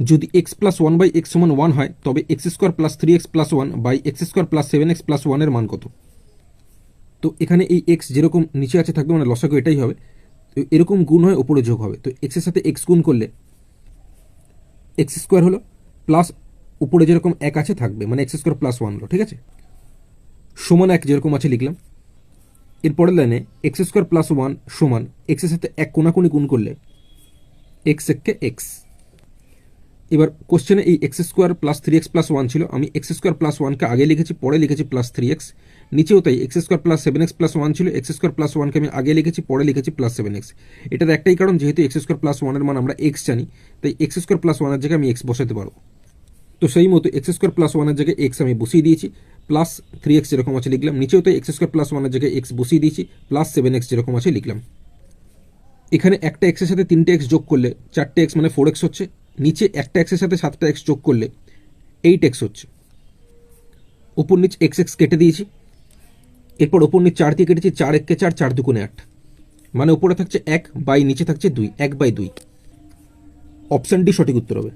যদি x plus one by x সমান one হয় তবে x square plus three x plus one by x square plus seven x plus ওয়ানের মান কত? তো এখানে এই এক্স যেরকম নিচে আছে থাকবে, মানে লসাগু এটাই হবে। তো এরকম গুণ হয়, ওপরে যোগ হবে। তো এক্সের সাথে এক্স গুণ করলে এক্স স্কোয়ার হলো, প্লাস উপরে যেরকম এক আছে থাকবে, মানে এক্স স্কোয়ার প্লাস ওয়ান হলো। ঠিক আছে, সমান এক যেরকম আছে লিখলাম। এরপরের লাইনে এক্স স্কোয়ার প্লাস ওয়ান সমান এক্সের সাথে এক কোনাকুনি গুণ করলে এক্স এককে এক্স। এবার কোশ্চেনে এই x square plus three x plus one ছিল, আমি এক্স স্কোয়ার প্লাস ওয়ানকে আগে লিখেছি, পরে লিখেছি প্লাস থ্রি এক্স। নিচেও তাই x square plus seven x plus one ছিল, এক্স স্কোয়ার প্লাস ওয়ানকে আমি আগে লিখেছি, পরে লিখেছি প্লাস সেভেন এক্স। এটার একটাই কারণ, যেহেতু এক্স স্কোয়ার প্লাস ওয়ানের মান আমরা এক্স জানি, তাই এক্স স্কোয়ার প্লাস ওয়ানের জায়গায় আমি এক্স বসাতে পারবো। তো সেই মতো এক্স স্কোয়ার প্লাস ওয়ানের জায়গায় এক্স আমি বসিয়ে দিয়েছি, প্লাস থ্রি এক্স যেরকম আছে লিখলাম। নিচেও তাই এক্স স্কোয়ার প্লাস ওয়ানের জায়গায় এক্স বসিয়ে দিয়েছি, প্লাস সেভেন এক্স যেরকম আছে লিখলাম। এখানে একটা এক্সের সাথে তিনটে এক্স যোগ করলে চারটে এক্স মানে ফোর এক্স হচ্ছে। নিচে একটা এক্সের সাথে সাতটা এক্স যোগ করলে এইট এক্স হচ্ছে। ওপর নিচ এক্স এক্স কেটে দিয়েছি। এরপর ওপর নিচ চার দিয়ে কেটেছি, চার এককে চার, চার দুগুণে আট, মানে উপরে থাকছে এক বাই নিচে থাকছে দুই, এক বাই দুই। অপশান ডি সঠিক উত্তর হবে।